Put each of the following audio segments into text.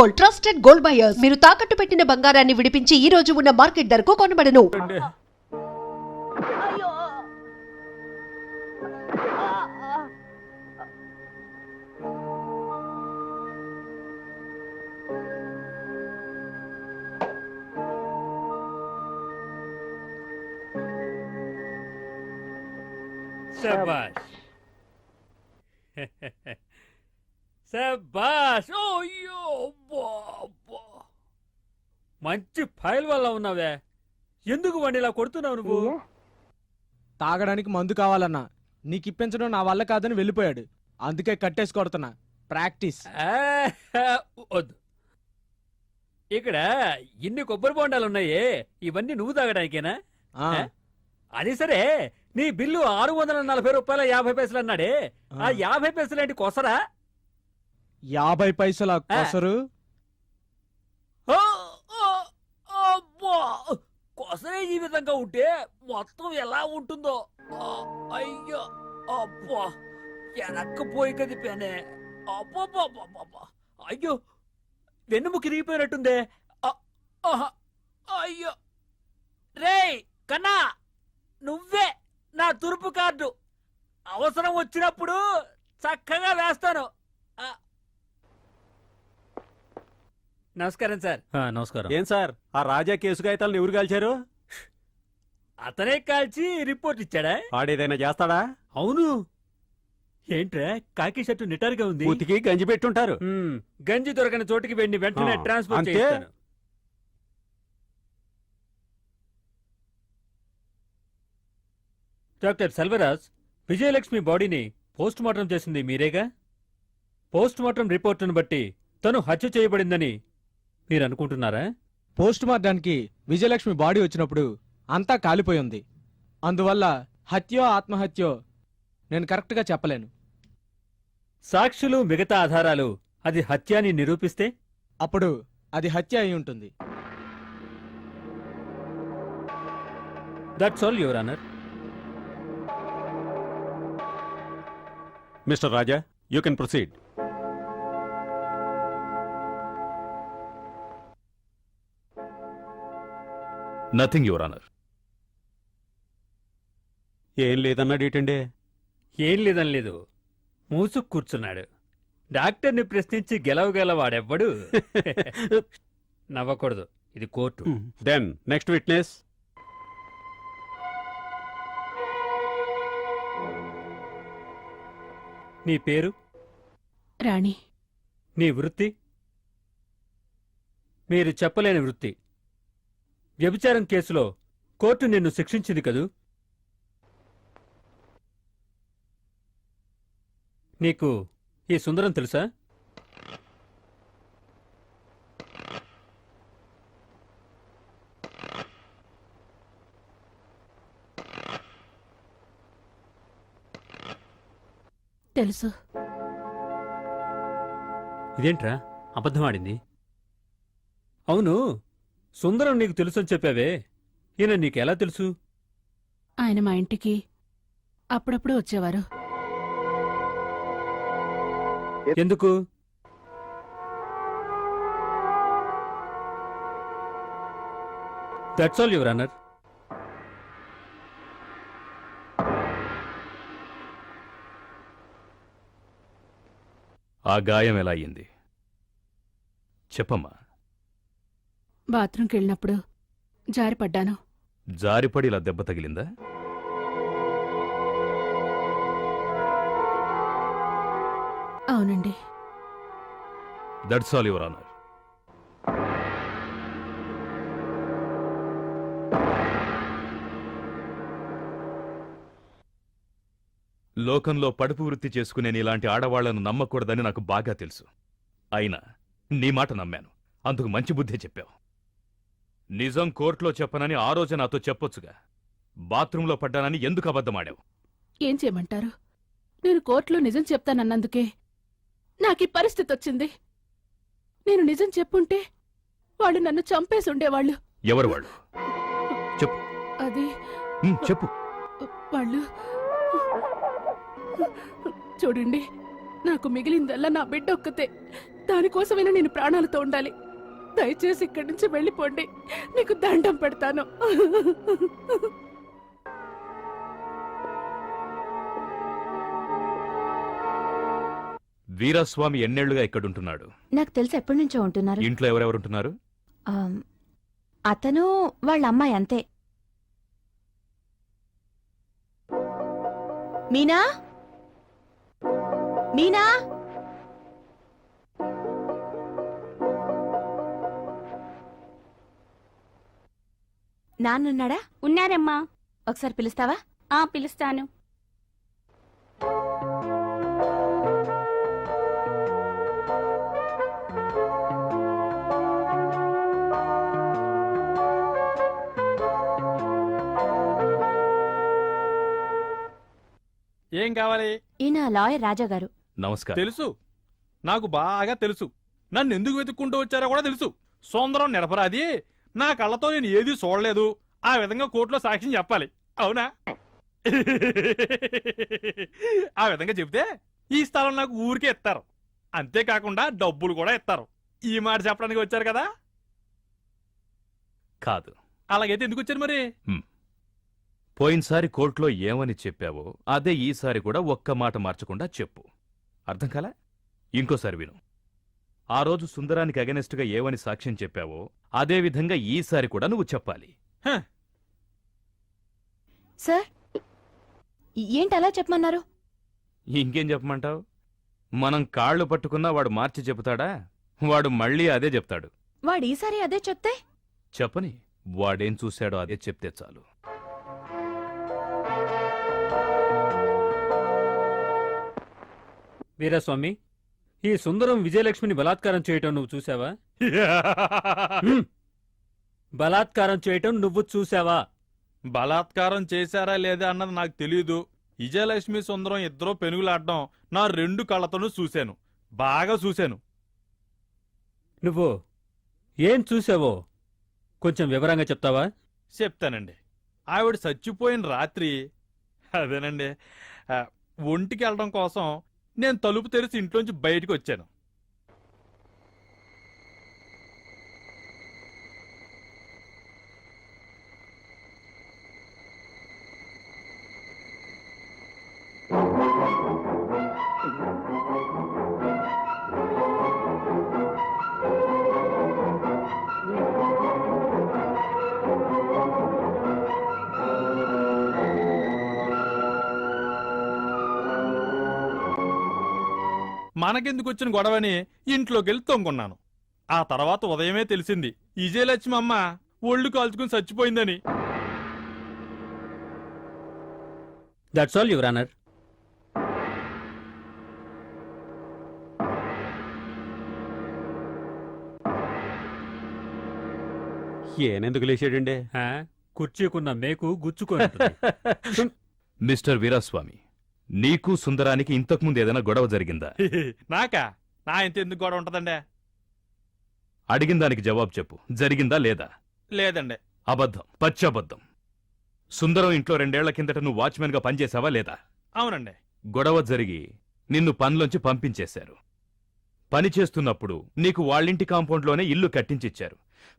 Gold, trusted gold buyers. మీరు తాకట్టు పెట్టిన బంగారాన్ని విడిపించి ఈ రోజు ఉన్న మార్కెట్ ధరకు కొనబడను. శభాష్ శభాష్. అయ్యో అబ్బా. మంచి ఫైల్ వల్ల ఉన్నావే. ఎందుకు వాడిని ఇలా కొడుతున్నావు నువ్వు? తాగడానికి మందు కావాలన్నా నీకిప్పించడం నా వల్ల కాదని వెళ్ళిపోయాడు. అందుకే కట్టేసి కొడుతున్నా. ప్రాక్టీస్. వద్దు. ఇక్కడ ఇన్ని కొబ్బరి బొండాలున్నాయే, ఇవన్నీ నువ్వు తాగడానికేనా? అది సరే, నీ బిల్లు 640 రూపాయల 50 పైసలు అన్నాడే, ఆ 50 పైసలు ఏంటి కొసరా? 50 పైసల కొసరు? కొసరే ఈ విధంగా ఉంటే మొత్తం ఎలా ఉంటుందో. అయ్యో అబ్బా, వెనక్కిపోయి కదిపానే. అబ్బా, అయ్యో వెన్నుముకి తిరిగిపోయినట్టుందే. అయ్యో రే కన్నా, నువ్వే నా తురుపు కార్డు. అవసరం వచ్చినప్పుడు చక్కగా వేస్తాను. నమస్కారం సార్. నమస్కారం. ఏం సార్, ఆ రాజా కేసు కాగితాలను ఎవరు కాల్చారు? అతనే కాల్చి రిపోర్ట్ ఇచ్చాడా? వాడేదైనా చేస్తాడా? అవును. ఏంట్రా కాకి షర్టు నిటారుగా ఉంది? ఉతికి గంజి పెట్టుంటారు. గంజి దొరకని చోటికి వెళ్ళి వెంటనే ట్రాన్స్ఫర్ అంతే. చేస్తాను. డాక్టర్ సెల్వరాజ్, విజయలక్ష్మి బాడీని పోస్ట్ మార్టం చేసింది మీరేగా? పోస్ట్ మార్టం రిపోర్టును బట్టి తను హత్య చేయబడిందని మీరు అనుకుంటున్నారా? పోస్ట్ మార్టానికి విజయలక్ష్మి బాడీ వచ్చినప్పుడు అంతా కాలిపోయింది. అందువల్ల హత్యో ఆత్మహత్యో నేను కరెక్ట్గా చెప్పలేను. సాక్షులు, మిగతా ఆధారాలు అది హత్య అని నిరూపిస్తే అప్పుడు అది హత్య అయి ఉంటుంది. That's all your honour. Mister Raja, you can proceed. Nothing your honour. ఏం లేదన్నాడు ఏంటండి? ఏం లేదని లేదు, మూసుకు కూర్చున్నాడు. డాక్టర్ని ప్రశ్నించి గెలవగలవాడెవ్వడు. నవ్వకూడదు, ఇది కోర్టు. Then next witness. నీ పేరు? రాణి. నీ వృత్తి? మీరు చెప్పలేని వృత్తి. వ్యభిచారం కేసులో కోర్టు నిన్ను శిక్షించింది కదూ? నీకు ఈ సుందరం తెలుసా? తెలుసు. ఇదేంట్రా అబద్ధమాడింది? అవును, సుందరం నీకు తెలుసని చెప్పావే, ఈయన నీకెలా తెలుసు? ఆయన మా ఇంటికి అప్పుడప్పుడు వచ్చేవారు. ఎందుకు? That's all your honour. ఆ గాయం ఎలా అయ్యింది చెప్పమ్మా. బాత్రూంకి వెళ్ళినప్పుడు జారిపడ్డాను. జారిపడి ఇలా దెబ్బ తగిలిందా? అవునండి. That's all your honour. లోకంలో పడుపు వృత్తి చేసుకునే నీలాంటి ఆడవాళ్లను నమ్మకూడదని నాకు బాగా తెలుసు. అయినా నీ మాట నమ్మాను. అందుకు మంచి బుద్ధే చెప్పావు. నిజం కోర్టులో చెప్పనని ఆ రోజు నాతో చెప్పొచ్చుగా. బాత్రూంలో పడ్డానని ఎందుకు అబద్ధమాడావు? ఏం చేయమంటారు? నేను కోర్టులో నిజం చెప్తానన్నందుకే నాకీ పరిస్థితి వచ్చింది. నేను నిజం చెప్పుంటే వాళ్ళు నన్ను చంపేసి ఉండేవాళ్ళు. ఎవరు వాళ్ళు? చెప్పు. అది చెప్పు. వాళ్ళు చూడండి, నాకు మిగిలిందల్లా నా బిడ్డ ఒక్కతే. దానికోసమైనా నేను ప్రాణాలతో ఉండాలి. దయచేసి ఇక్కడి నుంచి వెళ్ళిపోండి. నీకు దండం పెడతాను. వీరస్వామి ఎన్నేళ్లుగా ఇక్కడుంటున్నాడు? నాకు తెలిసి ఎప్పటి నుంచో ఉంటున్నారు. ఇంట్లో ఎవరెవరుంటున్నారు? అతను వాళ్ళ అమ్మాయి అంతే. మీనా, మీనా, నాన్నున్నాడా? ఉన్నారమ్మా. ఒకసారి పిలుస్తావా? పిలుస్తాను. ఏం కావాలి? ఈయన లాయర్ రాజా గారు. నమస్కారం. తెలుసు, నాకు బాగా తెలుసు. నన్ను ఎందుకు వెతుక్కుంటూ వచ్చారో కూడా తెలుసు. సుందరం నిరపరాది, నా కళ్ళతో నేను ఏదీ చూడలేదు. ఆ విధంగా కోర్టులో సాక్ష్యం చెప్పాలి, అవునా? ఆ విధంగా చెబితే ఈ స్థలం నాకు ఊరికే ఇస్తారు. అంతేకాకుండా డబ్బులు కూడా ఇస్తారు. ఈ మాట చెప్పడానికి వచ్చారు కదా? కాదు. అలాగైతే ఎందుకు వచ్చారు మరి? పోయినసారి కోర్టులో ఏమని చెప్పావో అదే ఈసారి కూడా ఒక్క మాట మార్చకుండా చెప్పు. అర్థం కాలా? ఇంకోసారి విను. ఆ రోజు సుందరానికి అగెనెస్ట్గా ఏమని సాక్ష్యం చెప్పావో అదే విధంగా ఈసారి కూడా నువ్వు చెప్పాలి. సార్, ఏంటి అలా చెప్పమన్నారు? ఇంకేం చెప్పమంటావు? మనం కాళ్ళు పట్టుకున్నా వాడు మార్చి చెబుతాడా? వాడు మళ్ళీ అదే చెప్తాడు. వాడు ఈసారి అదే చెప్తే? చెప్పని, వాడేం చూశాడో అదే చెప్తే చాలు. వీరస్వామి, ఈ సుందరం విజయలక్ష్మిని బలాత్కారం చేయటం నువ్వు చూసావా? బలాత్కారం చేయటం నువ్వు చూసావా? బలాత్కారం చేశారా లేదా అన్నది నాకు తెలియదు. విజయలక్ష్మి సుందరం ఇద్దరూ పెనుగులాడడం నా 2 కళ్ళతోనూ చూశాను, బాగా చూశాను. నువ్వు ఏం చూసావో కొంచెం వివరంగా చెప్తావా? చెప్తానండి. ఆవిడ చచ్చిపోయిన రాత్రి, అదేనండి, ఒంటికి వెళ్ళడం కోసం నేను తలుపు తెరిచి ఇంట్లోంచి బయటికి వచ్చాను. మనకెందుకు వచ్చిన గొడవని ఇంట్లోకెళ్ళి తొంగున్నాను. ఆ తర్వాత ఉదయమే తెలిసింది విజయలక్ష్మి అమ్మ ఒళ్ళు కాల్చుకుని చచ్చిపోయిందని. That's all your honour. ఏనెందుకు లేచాడండి? కుర్చీకున్న మేకు గుచ్చుకొని మిస్టర్ వీరస్వామి, నీకు సుందరానికి ఇంతకుముందు ఏదైనా గొడవ జరిగిందా? నాకా? నా ఇంత ఎందుకు గొడవ ఉంటదండి? అడిగిన దానికి జవాబు చెప్పు. జరిగిందా లేదా? లేదండి. అబద్ధం, పచ్చబద్ధం. సుందరం ఇంట్లో 2 ఏళ్ల కిందట నువ్వు వాచ్మెన్గా పనిచేసావా లేదా? అవునండి. గొడవ జరిగి నిన్ను పనిలోంచి పంపించేశారు. పని చేస్తున్నప్పుడు నీకు వాళ్ళింటి కాంపౌండ్లోనే ఇల్లు కట్టించిచ్చారు.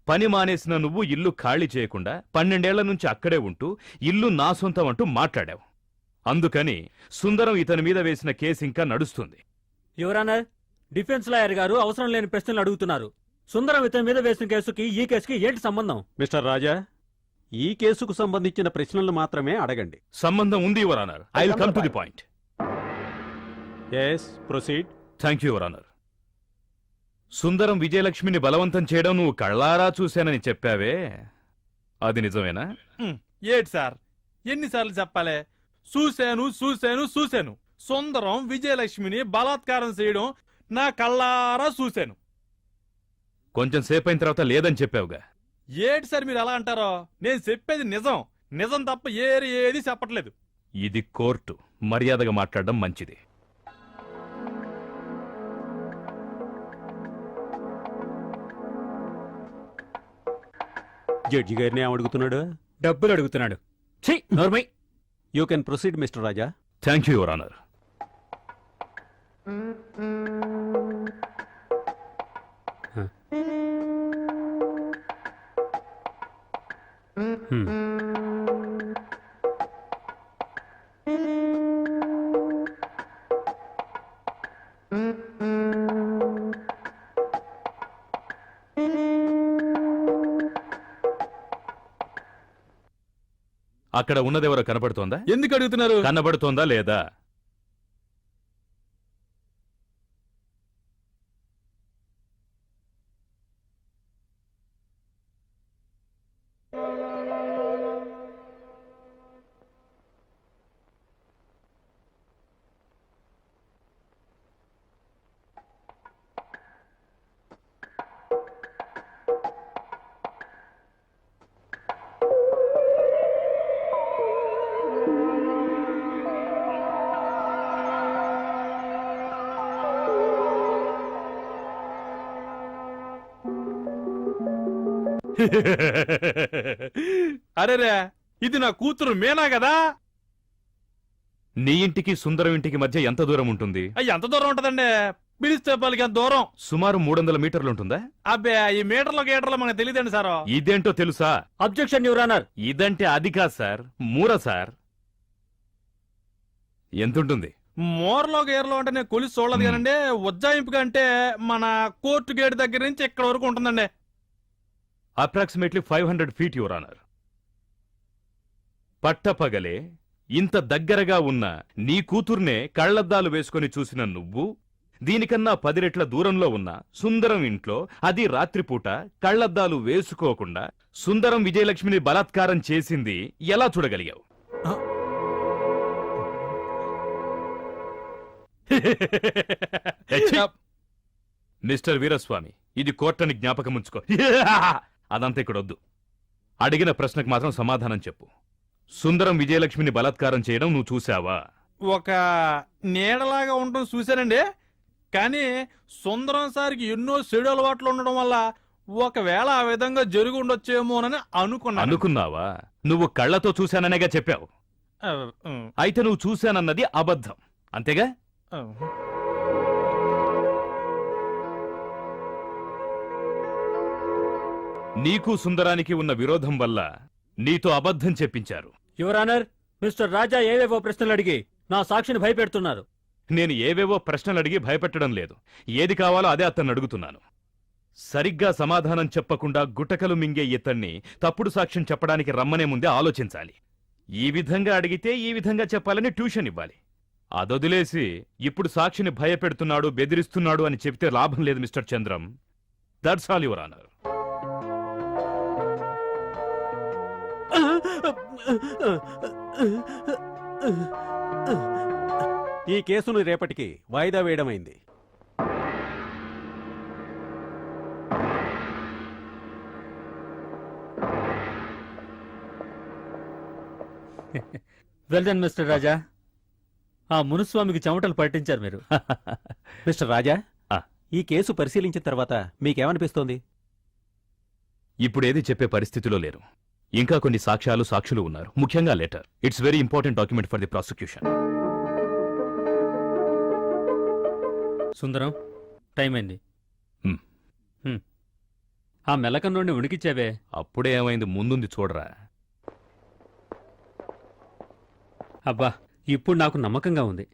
పని మానేసిన నువ్వు ఇల్లు ఖాళీ చేయకుండా 12 ఏళ్ల నుంచి అక్కడే ఉంటూ ఇల్లు నా సొంతం అంటూ మాట్లాడావు. అందుకని సుందరం ఇతని మీద వేసిన కేసు ఇంకా నడుస్తుంది. యువర్ ఆనర్, డిఫెన్స్ లాయర్ గారు అవసరం లేని ప్రశ్నలు అడుగుతున్నారు. సుందరం ఇతని మీద వేసిన కేసుకి ఈ కేసుకి ఏంటి సంబంధం? మిస్టర్ రాజా, ఈ కేసుకు సంబంధించిన ప్రశ్నలు మాత్రమే అడగండి. సంబంధం ఉంది your honour. I will come to the point. Yes, proceed. Thank you your honour. Sundaram విజయలక్ష్మిని బలవంతం చేయడం నువ్వు కళ్ళారా చూశానని చెప్పావే, అది నిజమేనా? ఏటి సార్, ఎన్నిసార్లు చెప్పాలే? చూశాను చూశాను చూశాను. సుందరం విజయలక్ష్మిని బలాత్కారం చేయడం నా కళ్ళారా చూశాను. కొంచెం సేపైన తర్వాత లేదని చెప్పావుగా. ఏటి సార్ మీరు అలా అంటారో? నేను చెప్పేది నిజం, నిజం తప్ప ఏది చెప్పట్లేదు. ఇది కోర్టు, మర్యాదగా మాట్లాడడం మంచిది. జడ్జి గారిని ఏమడుగుతున్నాడు? డబ్బులు అడుగుతున్నాడు. ఛీ, నోర్మై. You can proceed mister Raja. Thank you your honour. అక్కడ ఉన్నదెవరో కనబడుతోందా? ఎందుకు అడుగుతున్నారు? కనబడుతోందా లేదా? అరేరే, ఇది నా కూతురు మీనా కదా? నీ ఇంటికి సుందరం ఇంటికి మధ్య ఎంత దూరం ఉంటుంది? అయ్యి ఎంత దూరం ఉంటదండి? పిలిస్తే పలికి ఎంత దూరం? సుమారు 300 మీటర్లుంటుందా? అబ్బే, ఈ మీటర్లో గీటర్లో మనకు తెలియదండి సార్. ఇదేంటో తెలుసా? Objection your honour. ఇదంటే అది కాదు సార్, మూర సార్. ఎంతుంటుంది? మోర్లో గేర్లో అంటే నేను కొలిసి చూడలేదు కానండి. ఉజ్జాయింపుగా అంటే మన కోర్టు గేట్ దగ్గర నుంచి ఇక్కడ వరకు ఉంటుందండి. Approximately 500 feet your honour. పట్టపగలే ఇంత దగ్గరగా ఉన్న నీ కూతుర్నే కళ్లద్దాలు వేసుకొని చూసిన నువ్వు, దీనికన్నా 10 రెట్ల దూరంలో ఉన్న సుందరం ఇంట్లో, అది రాత్రిపూట కళ్లద్దాలు వేసుకోకుండా సుందరం విజయలక్ష్మిని బలాత్కారం చేసింది ఎలా చూడగలిగావు? మిస్టర్ వీరస్వామి, ఇది కోర్టని జ్ఞాపకముంచుకో. అదంతా ఇక్కడొద్దు. అడిగిన ప్రశ్నకు మాత్రం సమాధానం చెప్పు. సుందరం విజయలక్ష్మిని బలాత్కారం చేయడం నువ్వు చూసావా? ఒక నీడలాగా ఉండడం చూశానండి. కానీ సుందరం సార్కి ఎన్నో చెడు అలవాట్లు ఉండడం వల్ల ఒకవేళ ఆ విధంగా జరిగి ఉండొచ్చేమోనని అనుకున్నావా? నువ్వు కళ్ళతో చూశాననేగా చెప్పావు. అయితే నువ్వు చూశానన్నది అబద్ధం, అంతేగా? నీకు సుందరానికి ఉన్న విరోధం వల్ల నీతో అబద్ధం చెప్పించారు. యువర్ ఆనర్, మిస్టర్ రాజా ఏవేవో ప్రశ్నలు అడిగి నా సాక్షిని భయపెడుతున్నారు. నేను ఏవేవో ప్రశ్నలు అడిగి భయపెట్టడం లేదు. ఏది కావాలో అదే అతన్ని అడుగుతున్నాను. సరిగ్గా సమాధానం చెప్పకుండా గుటకలు మింగే ఇతన్ని తప్పుడు సాక్ష్యం చెప్పడానికి రమ్మనే ముందే ఆలోచించాలి. ఈ విధంగా అడిగితే ఈ విధంగా చెప్పాలని ట్యూషన్ ఇవ్వాలి. అదొదిలేసి ఇప్పుడు సాక్షిని భయపెడుతున్నాడు, బెదిరిస్తున్నాడు అని చెప్తే లాభం లేదు mister Chandram. That's all your honour. ఈ కేసును రేపటికి వాయిదా వేయడమైంది. వెల్ డన్ మిస్టర్ రాజా. ఆ మునుస్వామికి చెమటలు పట్టించారు మీరు. మిస్టర్ రాజా, ఆ. ఈ కేసు పరిశీలించిన తర్వాత మీకేమనిపిస్తోంది? ఇప్పుడేది చెప్పే పరిస్థితిలో లేరు. ఇంకా కొన్ని సాక్షులు ఉన్నారు, ముఖ్యంగా letter. It's very important document for the prosecution. Sundaram, time అయింది. హ్మ్. ఆ మెలకం నుండి ఉనికిచ్చావే. అప్పుడే ఏమైంది, ముందుంది చూడరా. అబ్బా, ఇప్పుడు నాకు నమ్మకంగా ఉంది.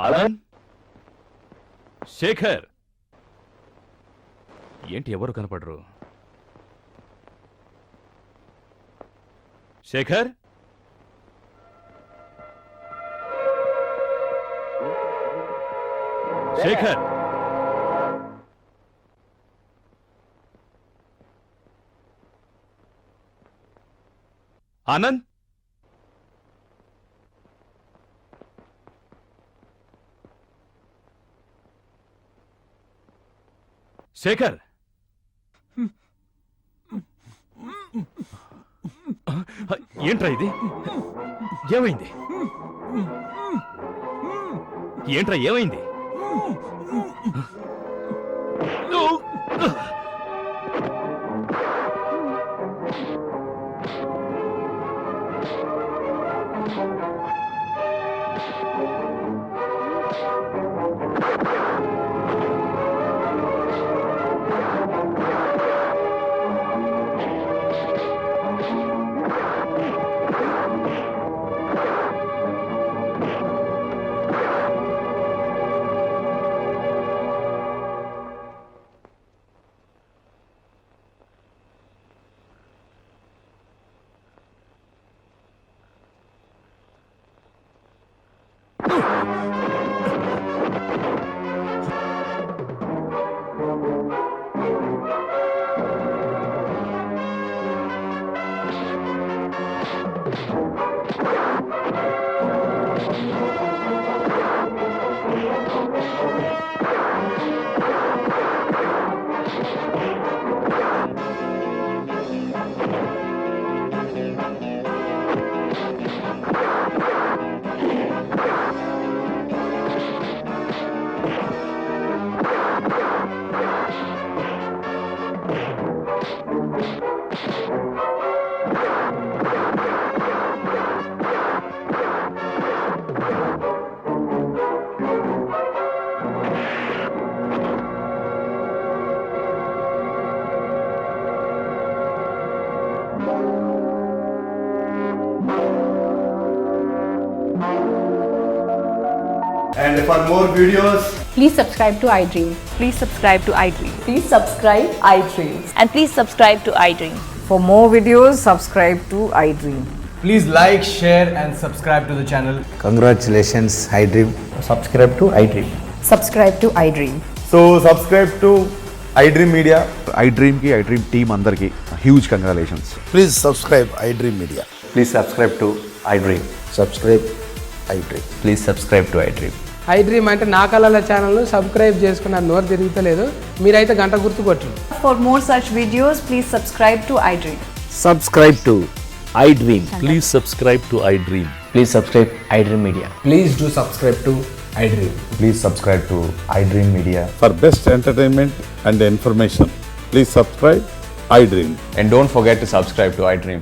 అలన్, శేఖర్, ఏంటి ఎవరు కనపడరు? శేఖర్, శేఖర్, ఆనంద్, శేఖర్, ఏంట్రా ఇది? ఏమైంది? ఏంట్రా ఏమైంది? And for more videos, please subscribe to iDream. Please subscribe to iDream. Please subscribe iDream. And please subscribe to iDream. For more videos, subscribe to iDream. please like, share, and subscribe to the channel. Congratulations, iDream. Subscribe to iDream. Subscribe to iDream. So, subscribe to iDream Media. iDream ki iDream team andarki huge congratulations. Please subscribe iDream Media. Please subscribe to iDream. Subscribe iDream. Please subscribe to iDream. iDream అంటే నా కళల channel subscribe చేసుకున్న నోరు తిరుగుతలేదు. మీరైతే గంట గుర్తు కొట్టండి. For more such videos, please subscribe to iDream. Subscribe to iDream. Please subscribe to iDream. Please subscribe iDream Media. Please do subscribe to iDream. Please subscribe to iDream Media. For best entertainment and information, please subscribe iDream. And don't forget to subscribe to iDream.